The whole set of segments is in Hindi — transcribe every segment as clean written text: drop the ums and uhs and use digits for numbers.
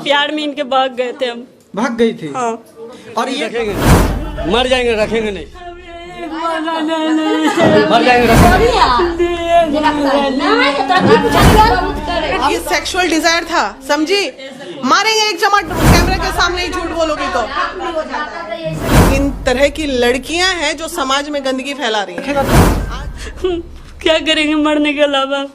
प्यार में इनके भाग गए थे हम। भाग गई थी? हाँ। और ये मर जाएंगे, रखेंगे नहीं, मर जाएंगे, ये सेक्सुअल डिजायर था, समझी? मारेंगे एक चमट कैमरे के सामने ही झूठ बोलोगी तो। इन तरह की लड़कियां हैं जो समाज में गंदगी फैला रही हैं। क्या करेंगे मरने के अलावा।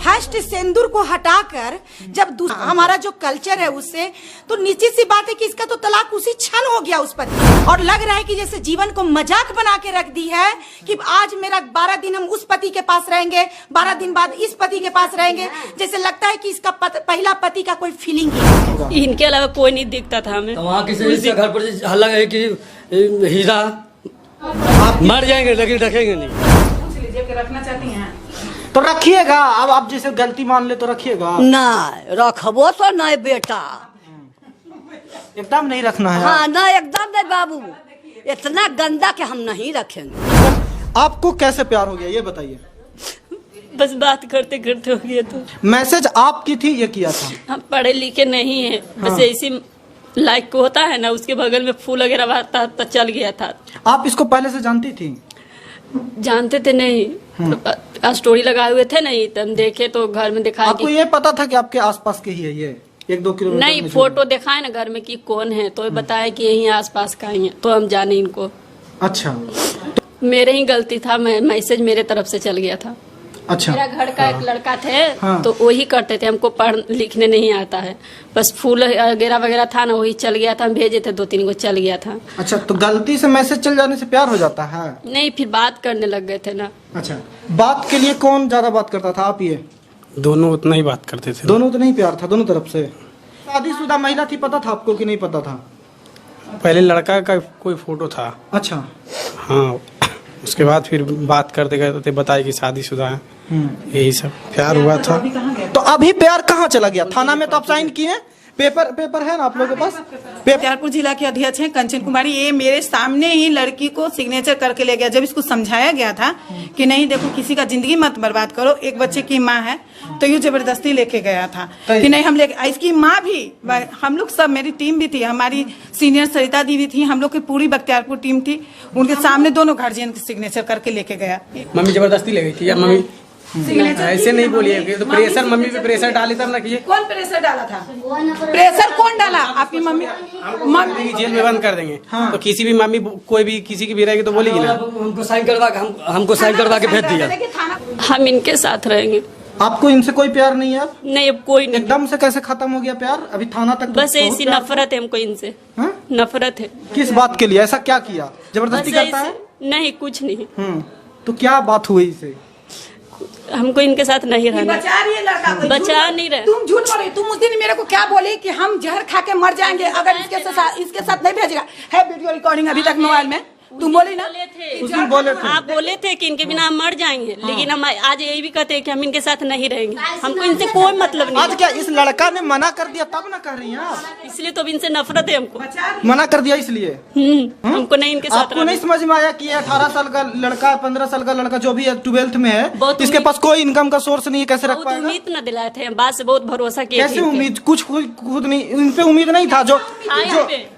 फर्स्ट सिंदूर को हटाकर जब हमारा जो कल्चर है उससे, तो निश्चित सी बात है कि इसका तो तलाक उसी क्षण हो गया उस पति। और लग रहा है कि जैसे जीवन को मजाक बना के रख दी है कि आज मेरा 12 दिन हम उस पति के पास रहेंगे, 12 दिन बाद इस पति के पास रहेंगे। जैसे लगता है कि इसका पहला पति का कोई फीलिंग ही इनके अलावा कोई नहीं दिखता था हमें। तो वहाँ किसी घर पर हल्ला है कि हीरा मर जाएंगे लेकिन रखेंगे नहीं। रखना चाहती हैं तो रखिएगा। अब आप जैसे गलती मान ले तो रखिएगा ना, रखबो तो नहीं बेटा, एकदम नहीं रखना है। हाँ ना, एकदम नहीं बाबू, इतना गंदा कि हम नहीं रखेंगे। आपको कैसे प्यार हो गया ये बताइए? बस बात करते करते हो गया। तो मैसेज आपकी थी, ये किया था? हम पढ़े लिखे नहीं है, बस ऐसी लाइक को होता है ना, उसके बगल में फूल वगैरह आता तो चल गया था। आप इसको पहले से जानती थी? जानते थे नहीं, तो स्टोरी लगाए हुए थे नहीं, तो हम देखे तो घर में दिखाया। आपको ये पता था कि आपके आसपास के ही है ये 1-2 किलोमीटर? नहीं, फोटो दिखाए ना घर में कि कौन है, तो बताया कि यही आसपास का ही है, तो हम जाने इनको। अच्छा, मेरे ही गलती था, मैसेज मेरे तरफ से चल गया था। अच्छा। मेरा घर का एक लड़का थे, हाँ। तो वही करते थे, हमको पढ़ लिखने नहीं आता है, बस फूल वगैरह वगैरह था ना, वही चल गया था, हम भेजे थे 2-3 को, चल गया था। अच्छा, तो गलती से मैसेज चल जाने से प्यार हो जाता है? नहीं, फिर बात करने लग गए थे ना। अच्छा, बात के लिए कौन ज्यादा बात करता था, आप ये? दोनों उतना ही बात करते थे। दोनों तो नहीं, प्यार था दोनों तरफ से। शादीशुदा महिला थी, पता था आपको कि नहीं पता था? पहले लड़का का कोई फोटो था। अच्छा। हाँ, उसके बाद फिर बात करते करते बताया कि शादीशुदा है, यही सब प्यार हुआ था। तो अभी प्यार कहाँ चला गया? थाना में तो आप साइन किए हैं, पेपर है ना आप लोगों के पास? बख्तियारपुर जिला के अध्यक्ष हैं कंचन कुमारी, ये मेरे सामने ही लड़की को सिग्नेचर करके ले गया। जब इसको समझाया गया था कि नहीं देखो, किसी का जिंदगी मत बर्बाद करो, एक बच्चे की माँ है, तो ये जबरदस्ती लेके गया था कि नहीं हम लेके। इसकी माँ भी, हम लोग सब, मेरी टीम भी थी, हमारी सीनियर सरिता दीदी थी, हम लोग की पूरी बख्तियारपुर टीम थी, उनके सामने दोनों गार्जियन के सिग्नेचर करके लेके गया। मम्मी जबरदस्ती ले गई थी या मम्मी? ऐसे नहीं बोलिए, तो प्रेशर, मम्मी पे प्रेशर डाले तब ना कीजिए। कौन प्रेशर डाला था? प्रेशर कौन डाला? आपकी मम्मी। मम्मी जेल में बंद कर देंगे। हाँ। तो किसी भी मम्मी, कोई भी किसी की भी रहेगी तो बोलेगी ना, हमको साइन करवा के भेज दिया। हम इनके साथ रहेंगे। आपको इनसे कोई प्यार नहीं है? अब नहीं, अब कोई नहीं। एकदम से कैसे खत्म हो गया प्यार? अभी थाना तक बस ऐसी नफरत है हमको इनसे। हाँ? नफरत है। किस बात के लिए? ऐसा क्या किया? जबरदस्ती करता है? नहीं, कुछ नहीं। तो क्या बात हुई इसे? हमको इनके साथ नहीं रहना। बचा रही है लड़का को, बचा नहीं रहे। तुम झूठ बोल रही। तुम उस दिन मेरे को क्या बोली कि हम जहर खा के मर जाएंगे अगर इसके साथ नहीं भेजेगा। है वीडियो रिकॉर्डिंग अभी तक मोबाइल में, तुम बोली ना? उस दिन बोले थे आप बोले थे कि इनके बिना हम मर जाएंगे। हाँ। लेकिन हम आज यही भी कहते हैं कि हम इनके साथ नहीं रहेंगे, हमको इनसे कोई मतलब नहीं। आज क्या इस लड़का ने मना कर दिया तब ना कर रही हैं आप? इसलिए तो इनसे नफरत है हमको। मना कर दिया इसलिए? हमको नहीं इनके साथ। आपको नहीं समझ में आया कि 18 साल का लड़का, 15 साल का लड़का, जो भी है 12th में है, इसके पास कोई इनकम का सोर्स नहीं है, कैसे रख पाएगा? उम्मीद न दिलाए थे, बात से बहुत भरोसा किया। कैसे उम्मीद? कुछ खुद नहीं, इन पे उम्मीद नहीं था।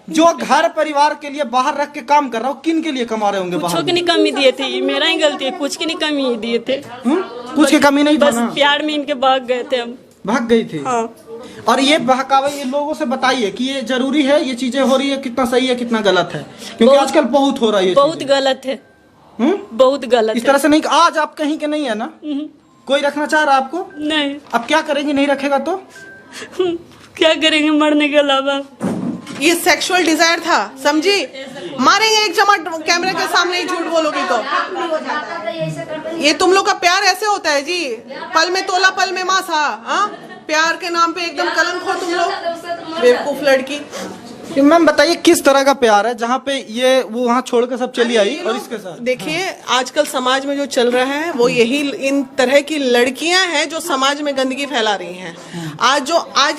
जो घर परिवार के लिए बाहर रख के काम कर रहा हो, किन के लिए कमा रहे होंगे? कुछ की नहीं कमी दिए थे, मेरा ही गलती है, कुछ की नहीं कमी दिए थे। कुछ की कमी नहीं था ना? प्यार में इनके भाग गए थे हम। भाग गई थी? हाँ। और ये बहकावे, ये लोगों से बताइए कि ये जरूरी है, ये चीजें हो रही है, कितना सही है कितना गलत है, क्योंकि आजकल बहुत हो रहा है। बहुत गलत है, बहुत गलत। इस तरह से नहीं। आज आप कहीं के नहीं है ना? कोई रखना चाह रहा आपको? नहीं। अब क्या करेंगे नहीं रखेगा तो? क्या करेंगे मरने के अलावा। ये सेक्सुअल डिजायर था, समझी? मारेंगे एक चमट कैमरे के सामने ही झूठ बोलोगी तो। ये तुम लोग का प्यार ऐसे होता है जी, पल में तोला पल में मासा। हाँ, प्यार के नाम पे एकदम कलंक हो तुम लोग, बेवकूफ लड़की। मैम बताइए किस तरह का प्यार है जहाँ पे ये वो वहाँ छोड़ के सब चली आई और इसके साथ? देखिए, आजकल समाज में जो चल रहा है वो यही, इन तरह की लड़कियां हैं जो समाज में गंदगी फैला रही हैं। आज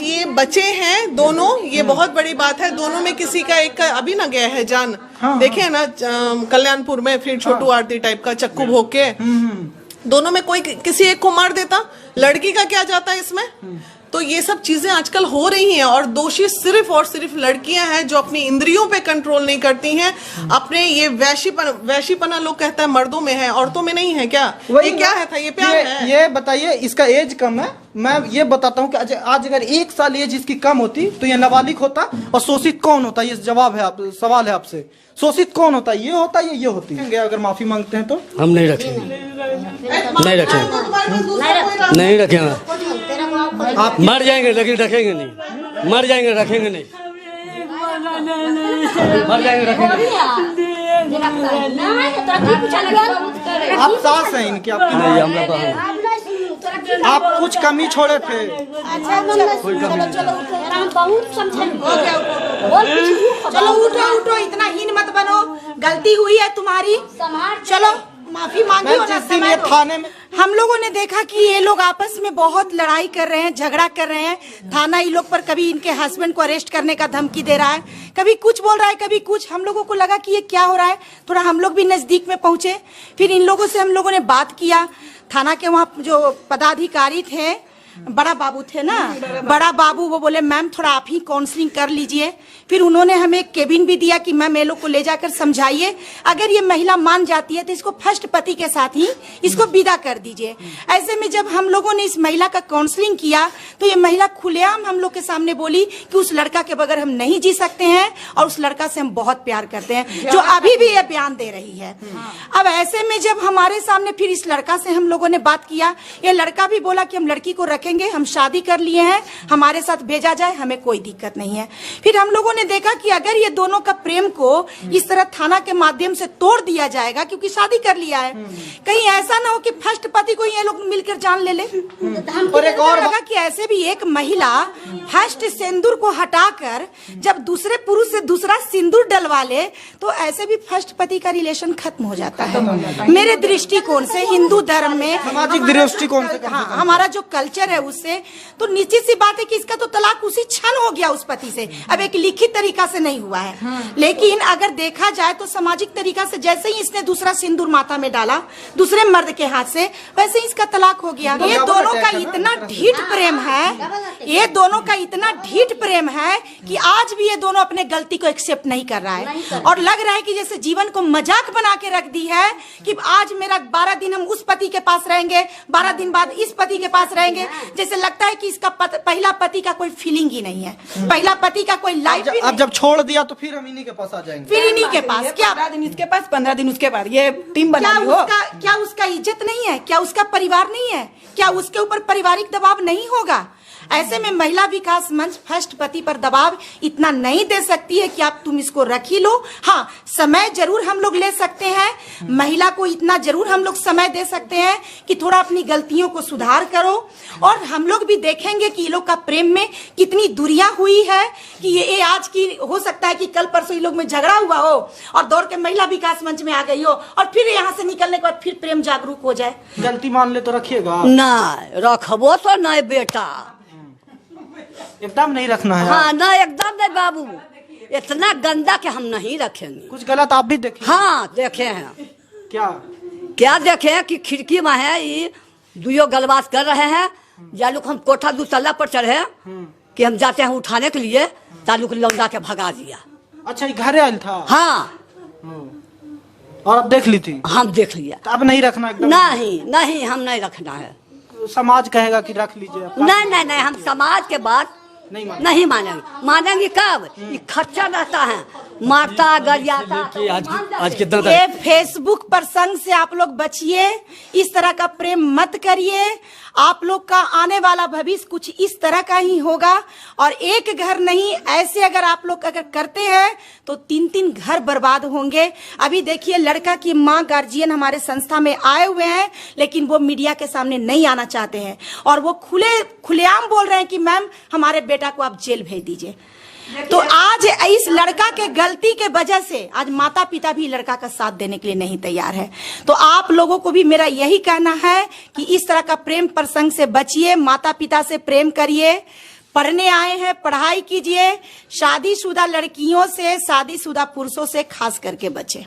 ये बचे हैं दोनों, ये बहुत बड़ी बात है। दोनों में किसी का एक का अभी ना गया है जान। देखे ना कल्याणपुर में, फिर छोटू आरती टाइप का चक्कू भोग के दोनों में कोई किसी एक को मार देता, लड़की का क्या जाता है इसमें। तो ये सब चीजें आजकल हो रही हैं और दोषी सिर्फ और सिर्फ लड़कियां हैं जो अपनी इंद्रियों पे कंट्रोल नहीं करती हैं। अपने ये वैशीपना लोग कहता है मर्दों में है, औरतों में नहीं है क्या? ये क्या है था? ये प्यार है? ये बताइए, इसका एज कम है। मैं ये बताता हूँ कि आज अगर 1 साल एज इसकी कम होती तो ये नाबालिग होता। और शोषित कौन होता? ये जवाब है, सवाल है आपसे। शोषित कौन होता? ये होता या ये होती? अगर माफी मांगते हैं तो हम नहीं रखेंगे, नहीं रखेंगे, नहीं रखेंगे। आप मर जाएंगे लेकिन रखेंगे नहीं, मर जाएंगे रखेंगे नहीं, मर जाएंगे रखेंगे। आप सास हैं इनकी? आपकी नहीं, हम लोग आप कुछ कमी छोड़े थे? चलो उठो उठो, इतना हीन मत बनो, गलती हुई है तुम्हारी, चलो माफी मांगी हो ना। समय थाने में हम लोगों ने देखा कि ये लोग आपस में बहुत लड़ाई कर रहे हैं, झगड़ा कर रहे हैं। थाना इन लोग पर कभी इनके हस्बैंड को अरेस्ट करने का धमकी दे रहा है, कभी कुछ बोल रहा है, कभी कुछ। हम लोगों को लगा कि ये क्या हो रहा है, थोड़ा हम लोग भी नजदीक में पहुंचे। फिर इन लोगों से हम लोगों ने बात किया। थाना के वहाँ जो पदाधिकारी थे, बड़ा बाबू थे ना, बड़ा बाबू, वो बोले मैम थोड़ा आप ही काउंसलिंग कर लीजिए। फिर उन्होंने हमें एक केबिन भी दिया कि मैम ये लोग को ले जाकर समझाइए, अगर ये महिला मान जाती है तो इसको फर्स्ट पति के साथ ही इसको विदा कर दीजिए। ऐसे में जब हम लोगों ने इस महिला का काउंसलिंग किया तो ये महिला खुलेआम हम लोग के सामने बोली कि उस लड़का के बगैर हम नहीं जी सकते हैं और उस लड़का से हम बहुत प्यार करते हैं, जो अभी भी ये बयान दे रही है। अब ऐसे में जब हमारे सामने फिर इस लड़का से हम लोगों ने बात किया, ये लड़का भी बोला कि हम लड़की को रखेंगे, हम शादी कर लिए हैं, हमारे साथ भेजा जाए, हमें कोई दिक्कत नहीं है। फिर हम लोगों ने देखा कि अगर ये दोनों का प्रेम को इस तरह थाना के माध्यम से तोड़ दिया जाएगा, क्योंकि शादी कर लिया है, कहीं ऐसा ना हो कि फर्स्ट पति को ये लोग मिलकर जान ले। और एक और लगा कि ऐसे भी एक महिला फर्स्ट सिंदूर को हटाकर जब दूसरे पुरुष से दूसरा सिंदूर डलवा ले तो ऐसे भी फर्स्ट पति का रिलेशन खत्म हो जाता है। मेरे दृष्टिकोण से, हिंदू धर्म में, सामाजिक दृष्टिकोण से, हाँ, हमारा जो कल्चर है उससे तो निश्चित सी बात है कि इसका तो तलाक उसी क्षण हो गया उस पति से। अब एक लिखित तरीका से नहीं हुआ है, लेकिन अगर देखा जाए तो सामाजिक तरीका से जैसे ही इसने दूसरा सिंदूर माथा में डाला दूसरे मर्द के हाथ से, वैसे ही इसका तलाक हो गया। ये दोनों का इतना ढीठ प्रेम है, ये दोनों का इतना ढीठ प्रेम है कि आज भी ये दोनों अपने गलती को एक्सेप्ट नहीं कर रहा है और लग रहा है कि जैसे जीवन को मजाक बना के रख दी है कि आज मेरा 12 दिन हम उस पति के पास रहेंगे, 12 दिन बाद इस पति के पास रहेंगे। जैसे लगता है कि इसका पहला पति का कोई फीलिंग ही नहीं है, पहला पति का कोई लाइफ ही अब जब छोड़ दिया तो फिर हम इन्हीं के पास आ जाएंगे, फिर इन्हीं के पास। क्या 15 दिन इसके पास, 15 दिन उसके बाद, ये टीम बना ली हो। क्या उसका इज्जत नहीं है? क्या उसका परिवार नहीं है? क्या उसके ऊपर पारिवारिक दबाव नहीं होगा? ऐसे में महिला विकास मंच फर्स्ट पति पर दबाव इतना नहीं दे सकती है कि आप तुम इसको रख ही लो। हाँ, समय जरूर हम लोग ले सकते हैं, महिला को इतना जरूर हम लोग समय दे सकते हैं कि थोड़ा अपनी गलतियों को सुधार करो। और हम लोग भी देखेंगे कि ये लोग का प्रेम में कितनी दूरियां हुई है कि ये आज की हो सकता है कि कल परसों ये लोग में झगड़ा हुआ हो और दौड़ के महिला विकास मंच में आ गई हो और फिर यहाँ से निकलने के बाद फिर प्रेम जागरूक हो जाए। गलती मान ले तो रखिएगा? नहीं रखबो तो नहीं बेटा, एकदम नहीं रखना है। हाँ ना, एकदम नहीं बाबू, इतना गंदा कि हम नहीं रखेंगे। कुछ गलत आप भी देखे? हाँ देखे हैं। क्या देखे हैं कि खिड़की में है ये दुयो गलबात कर रहे हैं। जालूक हम कोठा 2 तल्ला पर चढ़े कि हम जाते हैं उठाने के लिए, तालुक लौंडा के भगा दिया। अच्छा, ये घरे आयल था? हाँ। और अब देख ली थी? हम देख लिया। तो अब नहीं रखना? एकदम नहीं, हम नहीं रखना है। समाज कहेगा कि रख लीजिए। नहीं, हम समाज के बात नहीं मानेंगे। मानेंगे कब? ये खर्चा रहता है, मारता गरियाता। आज कितना ये फेसबुक प्रसंग से आप लोग बचिए, इस तरह का प्रेम मत करिए। आप लोग का आने वाला भविष्य कुछ इस तरह का ही होगा और एक घर नहीं, ऐसे अगर आप लोग अगर करते हैं तो 3-3 घर बर्बाद होंगे। अभी देखिए, लड़का की माँ गार्जियन हमारे संस्था में आए हुए हैं, लेकिन वो मीडिया के सामने नहीं आना चाहते हैं और वो खुलेआम बोल रहे हैं कि मैम हमारे बेटा को आप जेल भेज दीजिए। तो आज इस लड़का के गलती के वजह से आज माता पिता भी लड़का का साथ देने के लिए नहीं तैयार है। तो आप लोगों को भी मेरा यही कहना है कि इस तरह का प्रेम प्रसंग से बचिए, माता पिता से प्रेम करिए। पढ़ने आए हैं, पढ़ाई कीजिए। शादीशुदा लड़कियों से, शादीशुदा पुरुषों से खास करके बचे।